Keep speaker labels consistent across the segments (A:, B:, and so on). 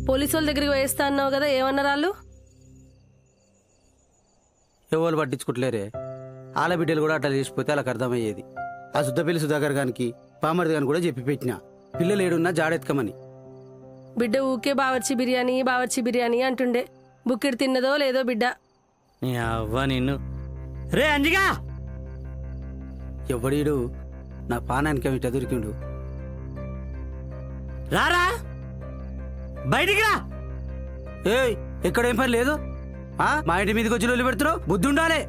A: Police వాళ్ళ దగ్గరికి వేస్తా అన్నావు కదా, ఏమన్నారు వాళ్ళు?
B: ఎవరు పట్టించుకుంటలేరే. ఆల బిడ్డలు కూడా అట్లా చేసిపోతే వాళ్ళకి అర్థమయ్యేది. ఆ శుద్ధపల్లి సుధాకర్ గానికి పామర్ది గాని కూడా చెప్పి పెట్టిన పిల్లలు ఏడున్నా జాడెత్కమని.
A: బిడ్డ ఊకే బావర్చి బిర్యానీ అంటుండే. బుక్కిడి తిన్నదో లేదో బిడ్డ.
C: నీ అవ్వ నిన్ను. రే అంజిగా,
B: ఎవడీడు నా పానానికి ఇట్లా దొరికిండు.
C: రారా బయటికి రా.
B: ఏయ్ ఎక్కడేం పని లేదు. మా ఇంటి మీదకి వచ్చి రోజులు పెడుతున్నావు, బుద్ధి ఉండాలి.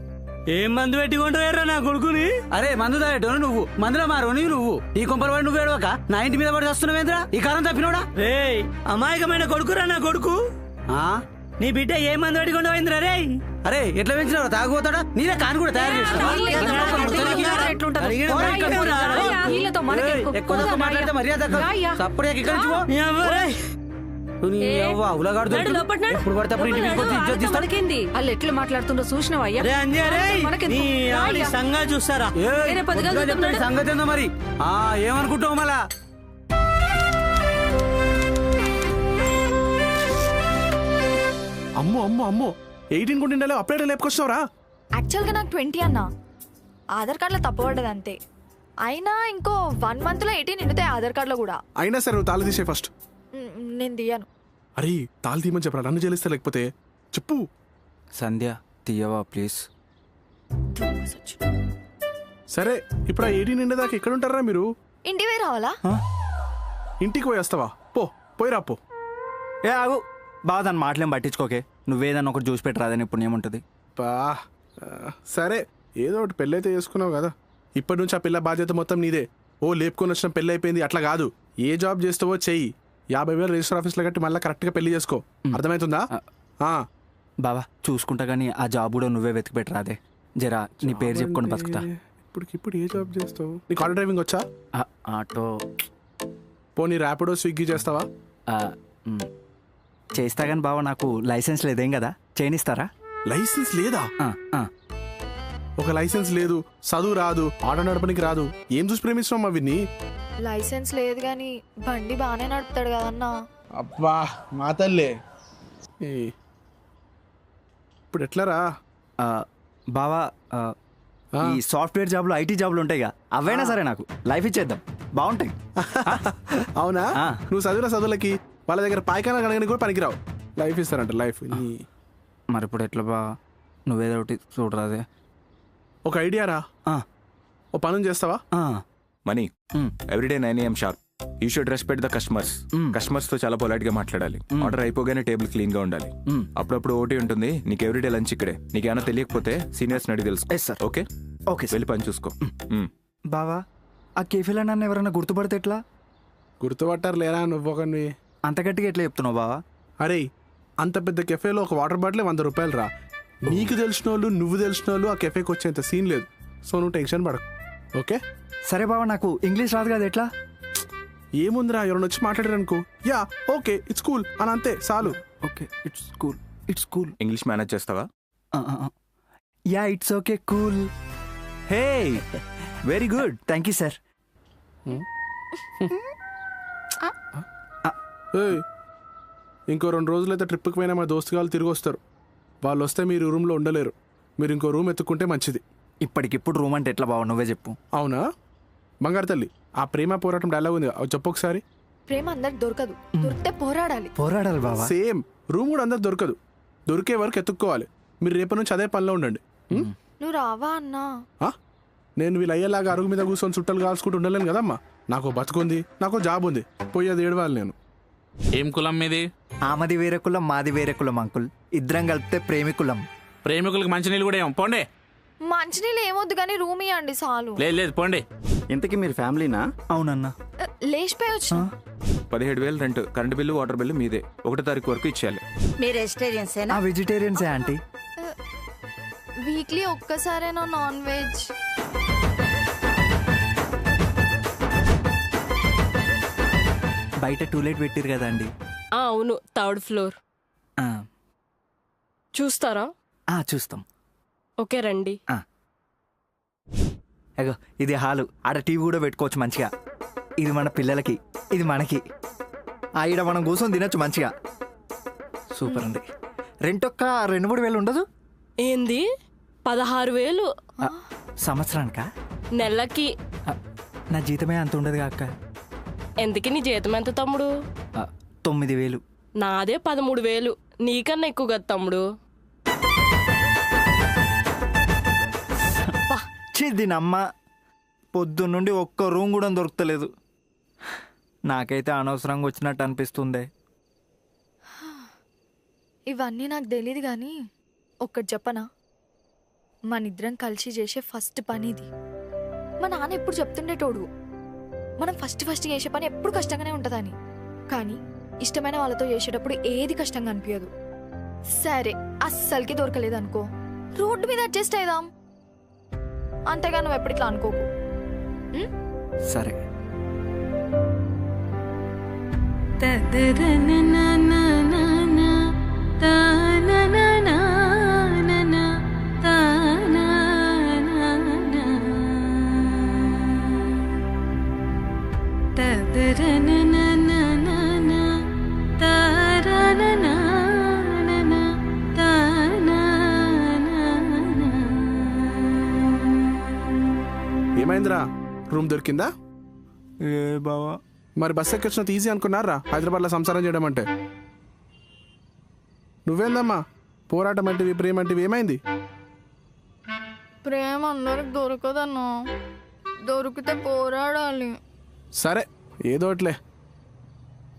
C: ఏం మందు పెట్టుకుంటావేర్రా నా కొడుకుని?
B: అరే మందు తాగేటోను నువ్వు, మందులో మారోని నువ్వు. ఈ కొంపల వాడు నువ్వు ఏడవక నా ఇంటి మీద పడి వస్తున్నావేంద్రా? ఈ కారం తప్పినోడా?
C: రే అమాయకమైన కొడుకురా నా కొడుకు. నీ బిడ్డ ఏ మందు పెట్టుకుంటూ పోయిందిరా రే?
B: అరే ఎట్లా పెంచినావు? తాగుపోతాడా? నీరే కాని కూడా తయారు చేసినావా? మాట్లాడితే మర్యాద తప్పుడు ఇక్కడి నుంచి పో. ఎప్పుడు పడితే అప్పుడు ఇంటి మీదకి వచ్చి ఇజ్జత్ తీస్తాడు.
D: వాళ్ళు ఎట్లా మాట్లాడుతుండో చూసినవయ్యా?
C: సంగతి చూస్తారా?
B: సంగతి ఏందో మరి ఏమనుకుంటావు మళ్ళా?
E: అమ్మో అమ్మో అమ్మో 18 కొంటే అప్పుడే లేపుకొచ్చినావురా?
F: యాక్చువల్గా నాకు 20 అన్నా. ఆధార్ కార్డులో తప్పబడ్డది అంతే. అయినా ఇంకో 1 monthలో 18 నిండుతాయి ఆధార్ కార్డులో కూడా.
E: అయినా సరే నువ్వు తాళి తీసే ఫస్ట్.
F: నేను తీయను.
E: అరే తాళి తీయమని చెప్పరా, నన్ను చెల్లిస్తే లేకపోతే చెప్పు.
G: సంధ్య తీయవా ప్లీజ్.
E: సరే ఇప్పుడు ఆ 18 నిండేదాకా ఎక్కడ ఉంటారా మీరు?
F: ఇంటికి పోయి రావాలా?
E: ఇంటికి పోయి వస్తావా? పోయిరా పో.
G: ఏ ఆగు బావ, దాన్ని మాటలేం పట్టించుకోకే. నువ్వేదన్నా ఒకటి చూసి పెట్టరాదని ఇప్పుడు ఏముంటుంది.
E: సరే ఏదో ఒకటి పెళ్ళైతే చేసుకున్నావు కదా, ఇప్పటి నుంచి ఆ పిల్ల బాధ్యత మొత్తం నీదే. లేపుకొని వచ్చిన పెళ్ళి అయిపోయింది అట్లా కాదు. ఏ జాబ్ చేస్తావో చెయ్యి. 50,000 రిజిస్టర్ ఆఫీస్లో కట్టి మళ్ళీ కరెక్ట్గా పెళ్లి చేసుకో. అర్థమవుతుందా?
G: బావా చూసుకుంటా కానీ ఆ జాబ్ కూడా నువ్వే వెతికి పెట్టరాదే. జరా నీ పేరు చెప్పుకొని బతుకుతా.
E: ఇప్పుడు ఏ జాబ్ చేస్తావు? నీకు ఆటో డ్రైవింగ్ వచ్చా?
G: ఆటో
E: పోనీ ర్యాపిడో స్విగ్గీ చేస్తావా?
G: చేస్తా కానీ బావ నాకు లైసెన్స్ లేదేం కదా, చేయనిస్తారా?
E: లైసెన్స్ లేదా? ఒక లైసెన్స్ లేదు, చదువు రాదు, ఆటో నడపనికి రాదు, ఏం చూసి ప్రేమిస్తున్నావు విన్ని?
F: లైసెన్స్ లేదు కానీ బండి బాగానే నడుపుతాడు కదన్నా.
E: అబ్బా మా తల్లే. ఇప్పుడు ఎట్లారా
G: బావా ఈ సాఫ్ట్వేర్ జాబ్లు ఐటీ జాబ్లు ఉంటాయిగా, అవైనా సరే నాకు లైఫ్ ఇచ్చేద్దాం, బాగుంటాయి.
E: అవునా? నువ్వు చదివిన చదువులకి వాళ్ళ దగ్గర పాయకాన కడగని కూడా పనికిరావు. లైఫ్ ఇస్తారంట లైఫ్.
G: మరి ఇప్పుడు ఎట్లా బా, నువ్వేదో ఒకటి చూడరాదే.
E: ఒక ఐడియా రా, ఓ పనులు చేస్తావా?
H: Money everyday 9 AM sharp. You should respect the customers. Customers తో చాలా పొలైట్ గా మాట్లాడాలి. ఆర్డర్ అయిపోగానే టేబుల్ క్లీన్ గా ఉండాలి. అప్పుడప్పుడు ఓటీ ఉంటుంది. నీకు ఎవ్రీడే లంచ్ ఇక్కడే. నీకేమైనా తెలియకపోతే సీనియర్స్ అడిగి తెలుసు. ఓకే
G: ఓకే
H: వెళ్ళి పని చూసుకో.
G: బావా ఆ కేఫీలో నన్ను ఎవరైనా గుర్తుపడితే ఎట్లా?
E: గుర్తుపట్టారు లేరా నువ్వు ఒకని?
G: అంత గట్టిగా ఎట్లా చెప్తున్నావు బావా?
E: అరే అంత పెద్ద కెఫేలో ఒక వాటర్ బాటిల్ 100 రూపాయలు రా. నీకు తెలిసిన వాళ్ళు నువ్వు తెలిసిన వాళ్ళు ఆ కెఫేకి వచ్చేంత సీన్ లేదు. సో నువ్వు టెన్షన్ పడకు. ఓకే
G: సరే బావా, నాకు ఇంగ్లీష్ రాదు కదా, ఎట్లా?
E: ఏముందిరా, ఎవరైనా వచ్చి మాట్లాడారు అనుకో, యా ఓకే ఇట్స్ కూల్ అని అంతే చాలు.
G: Okay it's cool.
H: English manage చేస్తావా?
G: Yeah it's okay cool. Hey very good, thank you sir.
E: ఇంకో 2 రోజులైతే ట్రిప్కి పోయినా మా దోస్తు వాళ్ళు తిరిగి వస్తారు. వాళ్ళు వస్తే మీరు రూమ్లో ఉండలేరు. మీరు ఇంకో రూమ్ ఎత్తుకుంటే మంచిది.
G: ఇప్పటికిప్పుడు రూమ్ అంటే ఎట్లా బావ, నువ్వే చెప్పు.
E: అవునా బంగారు తల్లి, ఆ ప్రేమ పోరాటం డైలాగ్ ఉంది, అవి చెప్పు ఒకసారి.
F: ప్రేమ అందరికి దొరకదు, దొరికితే
G: పోరాడాలి బావా.
E: సేమ్ రూమ్ కూడా అందరికి దొరకదు, దొరికే వరకు ఎత్తుక్కోవాలి. మీరు రేపటి నుంచి అదే పనిలో ఉండండి.
F: నువ్వు రావా అన్నా?
E: నేను వీళ్ళు అయ్యేలాగా అరుగు మీద కూర్చొని చుట్టాలు కాల్చుకుంటూ ఉండలేను కదమ్మా. నాకు బతుకుంది, నాకు జాబ్ ఉంది, పోయేది ఏడవాలి నేను.
I: ఏం కులం మీది?
G: ఆమది వేరే కులం, మాది వేరే కులం అంకుల్. ఇద్దరం కలిపితే ప్రేమికులం.
I: ప్రేమికులకు మంచినీళ్ళు కూడా ఏమో పోండి.
F: మంచినీళ్ళు ఏమొద్దు కానీ రూమ్ ఇవ్వండి చాలు.
I: లేదు పోండి.
B: ఇంతకీ మీరు ఫ్యామిలీనా?
G: అవునన్నా.
F: లేచిపోయి వచ్చిన
H: 17,000 rent, current bill, water bill మీదే. 1వ తారీఖు వరకు ఇచ్చేయాలి.
D: మీరు వెజిటేరియన్సేనా?
G: వెజిటేరియన్సే ఆంటీ.
F: వీక్లీ ఒక్కసారేనా నాన్ వెజ్?
G: బయట టూలెట్ పెట్టిరు కదా అండి.
A: అవును, 3rd floor. చూస్తారా?
G: చూస్తాం.
A: ఓకే రండి.
G: అగో ఇది హాలు, ఆడ టీవీ కూడా పెట్టుకోవచ్చు మంచిగా. ఇది మన పిల్లలకి, ఇది మనకి. ఈడ మనం కూర్చొని తినొచ్చు మంచిగా. సూపర్ ఉంది. రెంట్ ఒక్క 2-3 వేలు ఉండదు?
A: ఏంది 16,000
G: సంవత్సరానికా?
A: నెలకి?
G: నా జీతమే అంత ఉండదు అక్క.
A: ఎందుకు నీ జీతం ఎంత తమ్ముడు?
G: 9,000.
A: నాదే 13,000. నీకన్నా ఎక్కువ కదా తమ్ముడు.
G: దీనమ్మ పొద్దున్నుండి ఒక్క రూమ్ కూడా దొరుకుతలేదు. నాకైతే అనవసరంగా వచ్చినట్టు అనిపిస్తుంది.
F: ఇవన్నీ నాకు తెలియదు కానీ ఒక్కటి చెప్పనా, మనిద్దరం కలిసి చేసే ఫస్ట్ పని ఇది. మా నాన్న ఎప్పుడు చెప్తుండేటోడు, మనం ఫస్ట్ చేసే పని ఎప్పుడు కష్టంగానే ఉంటుందని. కానీ ఇష్టమైన వాళ్ళతో చేసేటప్పుడు ఏది కష్టంగా అనిపించదు. సరే అస్సలకి దొరకలేదు అనుకో, రోడ్డు మీద అడ్జస్ట్ అయిదాం. అంతేగా నువ్వు ఎప్పటిట్లా అనుకోకు.
G: సరే.
E: ఏమైందిరా, రూమ్ దొరికిందా?
G: ఏ బావా,
E: మరి బస్ ఎక్కొచ్చినంత ఈజీ అనుకున్నారా హైదరాబాద్లో సంసారం చేయడం అంటే? నువ్వేందమ్మా పోరాటం అంటే ప్రేమ అంటే ఏమైంది?
F: ప్రేమ అందరికి దొరకదన్నా, దొరికితే పోరాడాలి.
E: సరే ఏదోట్లే,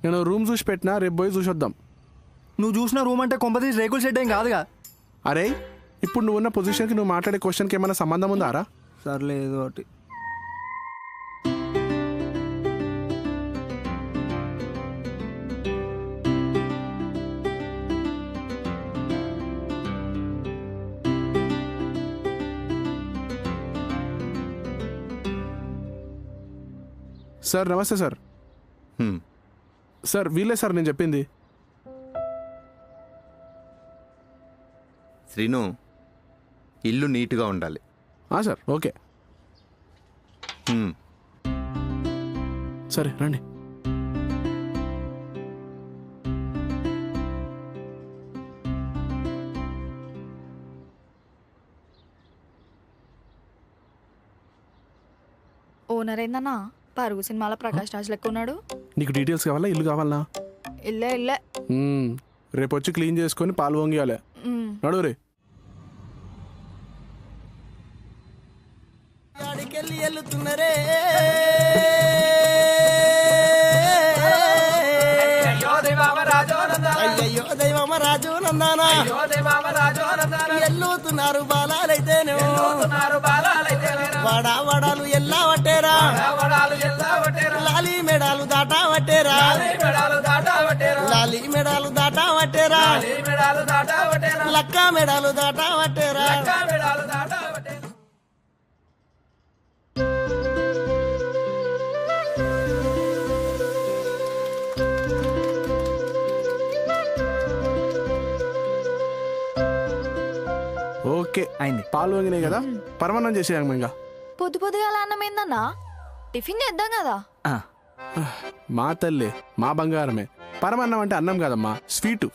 E: నేను రూమ్ చూసి పెట్టినా, రేపు పోయి చూసొద్దాం.
G: నువ్వు చూసిన రూమ్ అంటే కొంపతీసి రేకుల షెడ్ ఏం కాదుగా?
E: అరే ఇప్పుడు నువ్వు ఉన్న పొజిషన్కి నువ్వు మాట్లాడే క్వశ్చన్కి ఏమైనా సంబంధం ఉందారా?
G: సర్లే ఏదో ఒకటి.
E: సార్ నమస్తే సార్. సార్ వీళ్ళే సార్ నేను చెప్పింది.
J: శ్రీను, ఇల్లు నీట్గా ఉండాలి.
E: Sir okay. సరే రండి.
F: ఓనర్ ఏందన్నా పరుగు సినిమాలో ప్రకాష్ రాజ్ లెక్క ఉన్నాడు.
E: నీకు డీటెయిల్స్ కావాలా, ఇల్లు కావాలా?
F: ఇల్లే
E: రేపు వచ్చి క్లీన్ చేసుకొని పాలు వంగియాలి. నడు రే.
C: అయ్యో దైవమ రాజు నందానా, ఎల్లుతున్నారు బాలాలైతేనే, వడా వడాలు ఎల్లా వట్టేరా, లాలి మెడాలు దాటా వట్టేరా, లాలి మెడాలు దాటా వట్టేరా, లక్క మెడాలు దాటా వట్టేరా.
E: ఓకే
G: అయింది.
E: పాలు వంగినాయి కదా, పరమాన్నం చేసేయాలి. ఇంకా
F: పొద్దుగాల అన్నం ఏందన్నా, టిఫిన్ చేద్దాం కదా.
E: మా తల్లి మా బంగారమే. పరమాన్నం అంటే అన్నం కాదమ్మా, స్వీటు.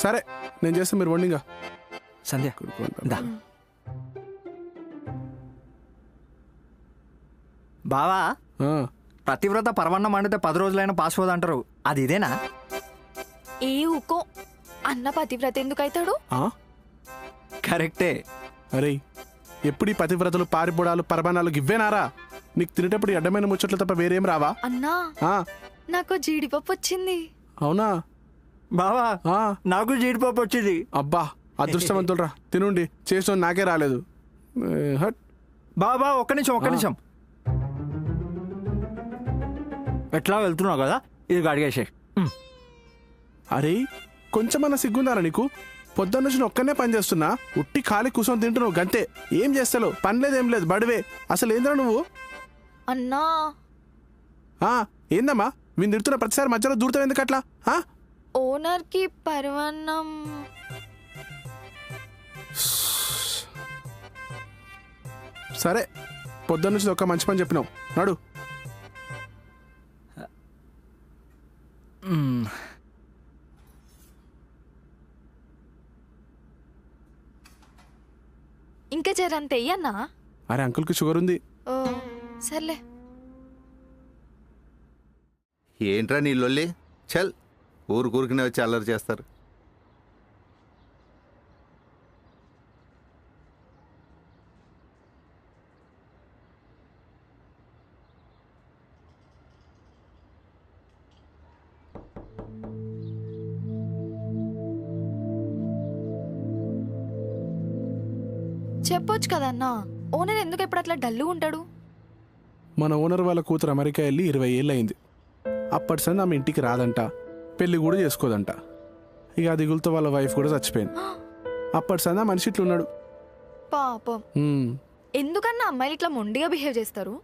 E: సరే నేను చేస్తే మీరు వండిగా.
G: సంధ్య దా. బావా, పతివ్రత పరమన్నం వండితే 10 రోజులైనా పాస్ అంటారు, అది ఇదేనా?
F: ఏ ఊకో, అన్న పతివ్రత ఎందుకు అవుతాడు?
G: కరెక్టే.
E: అరే ఎప్పుడు ఈ పతివ్రతలు పారిపోడాలు పరమాణాలు ఇవ్వేనారా? నీకు తినేటప్పుడు అడ్డమైన ముచ్చట్లు తప్ప వేరేం రావా?
F: అన్నా నాకు జీడిపప్పు వచ్చింది.
E: అవునా
G: బావా, నాకు జీడిపప్పు వచ్చింది.
E: అబ్బా అదృష్టవంతులరా, తినుండి. చేసిన నాకే రాలేదు. హట్
G: బాబా, ఒక్క నిమిషం. ఎట్లా వెళ్తున్నావు కదా, ఇది అడిగేసే.
E: అరే కొంచెమన్నా సిగ్గుందారా నీకు? పొద్దున్న నుంచి ఒక్కనే పని చేస్తున్నా, ఉట్టి ఖాళీ కూర్చొని తింటున్నావు గంతే. ఏం చేస్తావు? పని లేదు ఏం లేదు, బడివే. అసలు ఏంద్రా నువ్వు?
F: అన్నా
E: ఏందమ్మా వీళ్ళు తిడుతున్న ప్రతిసారి మధ్యలో దూరుతావు ఎందుకు అట్లా?
F: ఓనర్ కి పరమాన్నం.
E: సరే పొద్దున్న నుంచి ఒక్క మంచి పని చెప్పినావు, నడు.
F: జరంత వెయ్యన్నా.
E: అరే అంకుల్కి షుగర్ ఉంది.
F: ఓ సర్లే.
J: ఏంట్రా నీ లొల్లి? చల్, ఊరుకూరికినే వచ్చి అల్లరి చేస్తారు.
F: చెప్పొచ్చు కదన్నా, ఓనర్ ఎందుకు ఎప్పుడు అట్లా డల్లు ఉంటాడు?
E: మన ఓనర్ వాళ్ళ కూతురు అమెరికా వెళ్ళి 20 ఏళ్ళు అయింది. అప్పటి సంది ఆమె ఇంటికి రాదంట, పెళ్లి కూడా చేసుకోదంట. ఇక ఆ దిగులతో వాళ్ళ వైఫ్ కూడా చచ్చిపోయింది. అప్పటి సంది ఆ మనిషి ఇట్లా ఉన్నాడు.
F: పాపం. ఎందుకన్నా అమ్మాయిలు ఇట్లా మొండిగా బిహేవ్ చేస్తారు?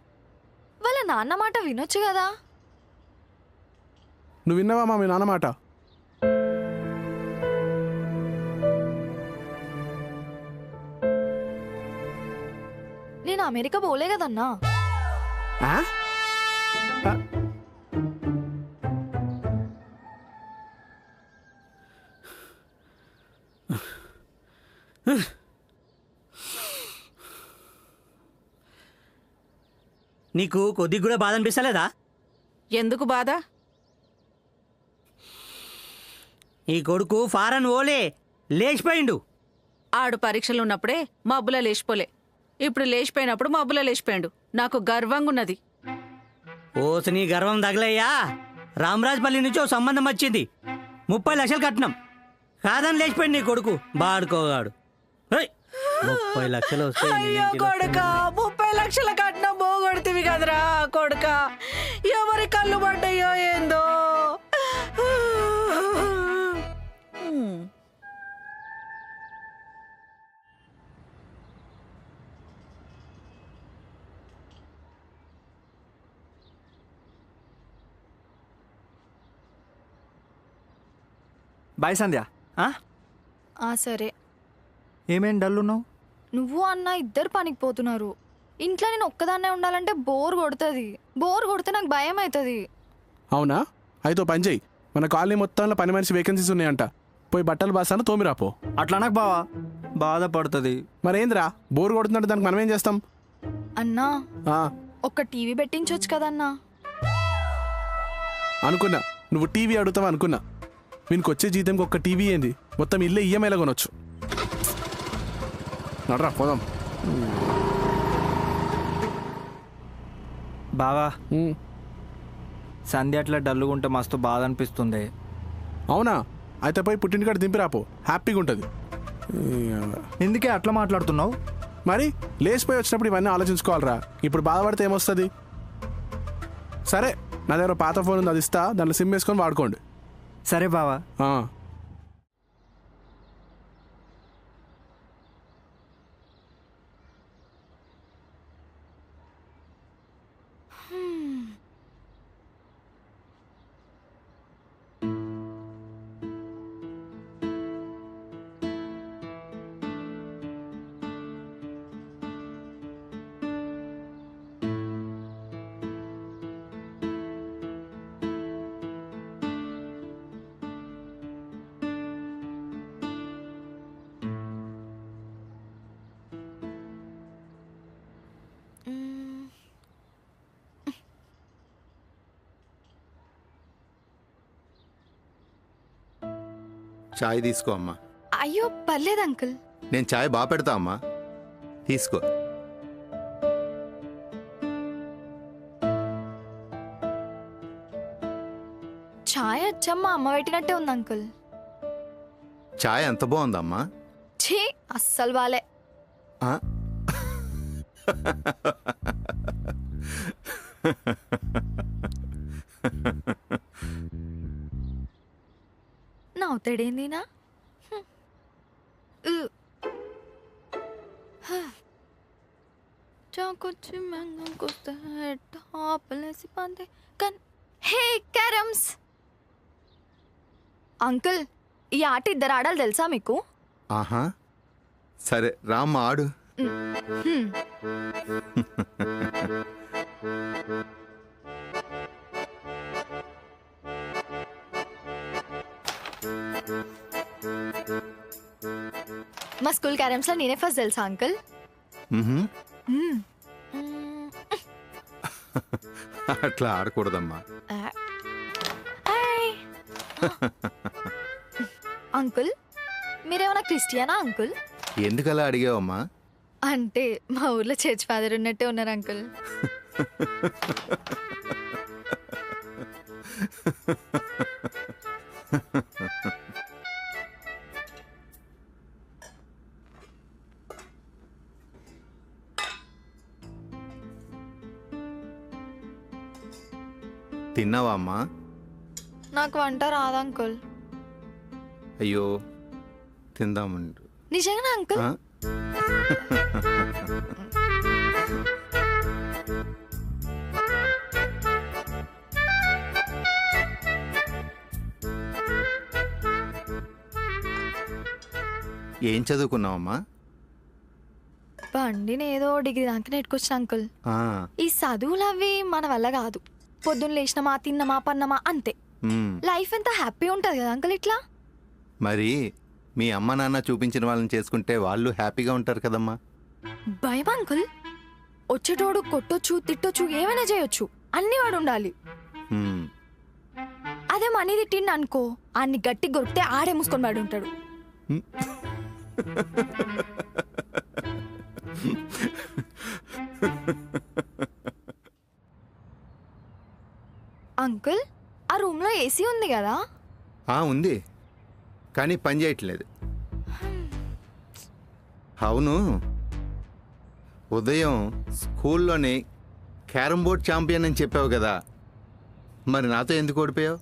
F: వాళ్ళ నాన్న మాట వినొచ్చు కదా.
E: నువ్వు విన్నావా మా మీ నాన్న మాట?
F: నేను అమెరికా పోలే కదన్నా.
C: నీకు కొద్దిగా కూడా బాధ అనిపిస్తలేదా?
D: ఎందుకు బాధ?
C: ఈ కొడుకు ఫారెన్ ఓలే లేచిపోయిండు.
D: ఆడు పరీక్షలు ఉన్నప్పుడే మబ్బుల లేచిపోలే, ఇప్పుడు లేచిపోయినప్పుడు మబ్బుల లేచిపోయాడు. నాకు గర్వంగా ఉన్నది.
C: ఓసి నీ గర్వం తగలయ్యా. రామరాజపల్లి నుంచి ఓ సంబంధం వచ్చింది, 30 లక్షలు కట్నం. కాదని లేచిపోయింది నీ కొడుకు బాడుకోగాడు. 30 లక్షలు వస్తాయి.
D: అయ్యో కొడుకా, 30 లక్షల కట్నం పోగొడుతుంది కదరా కొడుకా. ఎవరి కళ్ళు పడ్డాయో ఏందో.
G: బాయ్ సంధ్య.
F: సరే.
G: ఏమేం డల్ ఉన్నావు?
F: నువ్వు అన్న ఇద్దరు పనికి పోతున్నారు. ఇంట్లో నేను ఒక్కదాన్నే ఉండాలంటే బోర్ కొడుతుంది. బోర్ కొడితే నాకు భయం అవుతుంది.
E: అవునా? అయితే ఓ పని చెయ్యి, మన కాలనీ మొత్తంలో పని మనిషి వేకెన్సీస్ ఉన్నాయంట. పోయి బట్టలు బాసాను తోమిరాపో.
G: అట్లా నాకు బావా బాధపడుతుంది.
E: మరేంద్రా బోర్ కొడుతుందంటే దానికి మనం ఏం చేస్తాం?
F: అన్నా
E: ఆ,
F: ఒక్క టీవీ పెట్టించవచ్చు కదన్నా.
E: అనుకున్నా నువ్వు టీవీ అడుగుతావా అనుకున్నా. వీనికి వచ్చే జీతంకి ఒక్క టీవీ ఏంది, మొత్తం ఇల్లే ఈఎంఐలో కొనొచ్చు. నడరా పోదాం.
G: బావా సంధ్య అట్లా డల్లుగుంటే మస్తు బాధ అనిపిస్తుంది.
E: అవునా? అయితే పోయి పుట్టింటికాడ దింపిరాపో, హ్యాపీగా ఉంటుంది.
G: ఎందుకే అట్లా మాట్లాడుతున్నావు?
E: మరి లేచిపోయి వచ్చినప్పుడు ఇవన్నీ ఆలోచించుకోవాలరా. ఇప్పుడు బాధపడితే ఏమొస్తుంది? సరే, నా దగ్గర పాత ఫోన్ ఉంది, అది ఇస్తా, దాంట్లో సిమ్ వేసుకొని వాడుకోండి.
G: సరే బావా.
J: చాయ్ తీసుకో అమ్మా.
F: అయ్యో పర్లేదు అంకుల్.
J: నేను చాయ్ బాగా పెడతా అమ్మా, తీసుకో.
F: ఛాయ్ అచ్చమ్మ అమ్మ పెట్టినట్టే ఉంది అంకుల్.
J: చాయ్ ఎంత బాగుందమ్మా.
F: ఛీ, అస్సలు బాలే. నవ్వుతాడేందినా? చాకొచ్చి మెంగంకొస్తే టాపలేసి పందే కన్. హే క్యారమ్స్ అంకుల్, ఈ ఆట ఇద్దరు ఆడాలి తెలుసా మీకు?
J: ఆహా, సరే రామ్మ ఆడు.
F: మా స్కూల్ క్యారమ్స్ లో నేనే ఫస్ట్ తెలుసా అంకుల్?
J: మ్హూ.
F: మ్మ్.
J: అట్లా ఆడకూడదమ్మా.
F: ఏయ్. అంకుల్ మీరేమన్నా క్రిస్టియనా అంకుల్?
J: ఎందుకలా అడిగావమ్మా?
F: అంటే మా ఊర్లో చర్చ్ ఫాదర్ ఉన్నట్టే ఉన్నారు అంకుల్.
J: తిన్నావా అమ్మా?
F: నాకు వంట రాదు అంకుల్.
J: అయ్యో, తిందామండి.
F: నిజంగా అంకుల్?
J: ఆ? ఏం చదువుకున్నావమ్మా?
F: బండిని ఏదో డిగ్రీ దాకా నెట్టుకొచ్చిన అంకుల్.
J: ఆ,
F: ఈ చదువులు అవి మన వల్ల కాదు. పొద్దున్న లేచినమా తిన్నమా పన్నమా అంతే.
J: మ్.
F: లైఫ్ ఎంత హ్యాపీ ఉంటుంది కదా అంకుల్ ఇట్లా.
J: మరి మీ అమ్మ నాన్న చూపించిన వాళ్ళని చేసుకుంటే వాళ్ళు హ్యాపీగా ఉంటారు కదమ్మా.
F: భయం అంకుల్. వచ్చేటోడు కొట్టొచ్చు తిట్టొచ్చు ఏమైనా చేయొచ్చు, అన్ని వాడు ఉండాలి.
J: మ్.
F: అదే మనీ తిట్టిండు అనుకో, అన్ని గట్టి గొరికితే ఆడే మూసుకొని వాడు ఉంటాడు. అంకుల్ ఆ రూమ్ లో ఏసీ ఉంది కదా?
J: ఆ, ఉంది, కానీ పని చేయట్లేదు. అవును, ఉదయం స్కూల్లోనే క్యారమ్ బోర్డ్ ఛాంపియన్ అని చెప్పావు కదా, మరి నాతో ఎందుకు ఓడిపోయావు?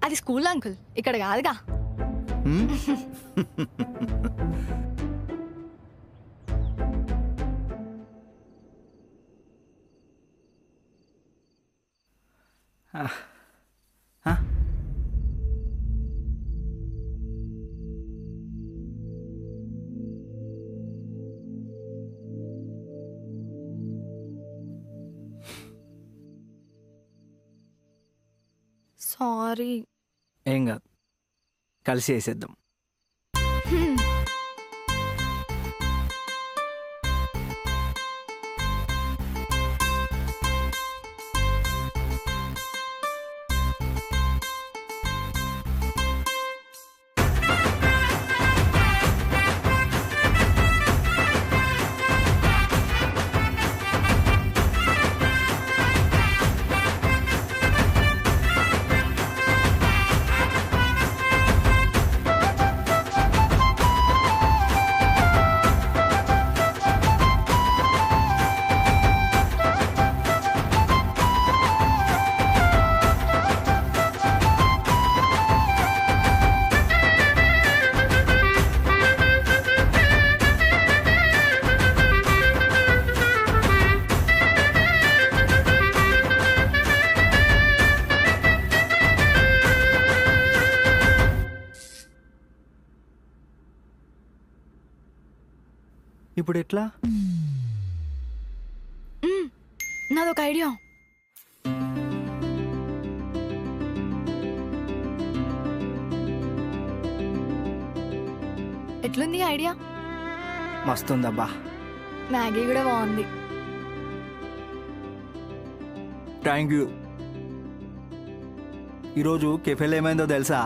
F: అది స్కూల్ అంకుల్, ఇక్కడ కాదుగా.
J: మ్?
F: సారీ.
G: ఏం కాదు, కలిసి వేసేద్దాం. ఇప్పుడు ఎట్లా?
F: నాదొక ఐడియా. ఎట్లుంది ఐడియా?
G: మస్తుందబ్బా.
F: మ్యాగీ కూడా బాగుంది.
G: Thank you. ఈరోజు కెఫేలో ఏమైందో తెలుసా?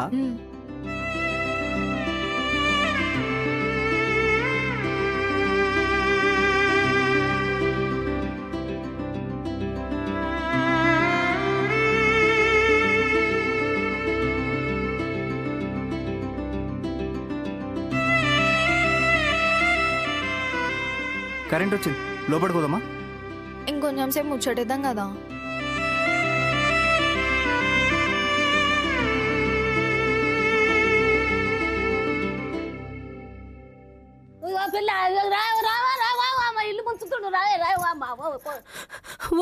G: కరెంట్ వచ్చింది, లోపలికి పోదామా?
F: ఇంకొంచెం సేపు ముచ్చటేద్దాం కదా.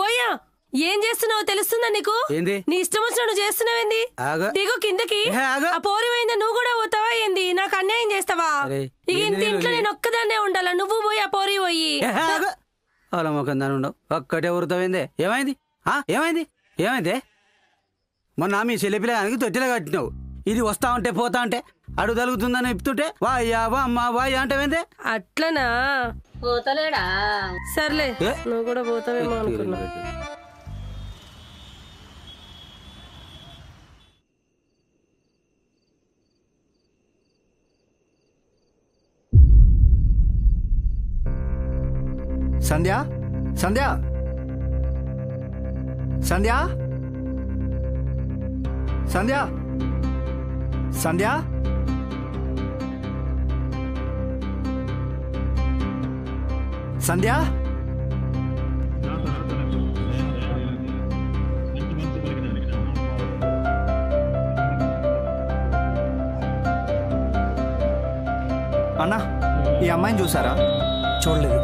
A: ఓయ్యా ఏం చేస్తున్నావో తెలుస్తుందా నీకు?
B: ఏంది?
A: నీ ఇష్టం వచ్చినట్టు చేస్తున్నావేంది?
B: ఆగు.
A: దిగు కిందకి.
B: ఏ, ఆగు.
A: ఆ పోరి పోయిందా, నువ్వు కూడా పోతావా ఏంది? నాకు అన్యాయం చేస్తావా?
B: అరే,
A: ఇక
B: ఏంది
A: ఇంత ఇంట్లో
B: నువ్వు?
A: నేను ఒక్కదాన్నే ఉండాలా? నువ్వు పోయి ఆ పోరి పోయి.
B: అలా మొఖం దాని ఉండవు, ఒక్కటే ఊరుతావేందే? ఏమైంది? ఏమైంది? ఏమైంది? మొన్న మీ చెల్లి పిల్లగానికి తొట్టిలో కట్టినావు, ఇది వస్తా ఉంటే పోతా ఉంటే అడుగు తలుగుతుందని చెప్తుంటే వాయ్యా వా అమ్మ వాయ్యా అంటావేందే?
A: అట్లనా
K: పోతలేడా?
A: సర్లే
B: ఏ?
A: నువ్వు కూడా పోతావేమో అనుకున్నా.
G: సంధ్య సంధ్య సంధ్య సంధ్య సంధ్య సంధ్య అన్నా ఈ అమ్మాయిని చూసారా?
C: చూడలేదు.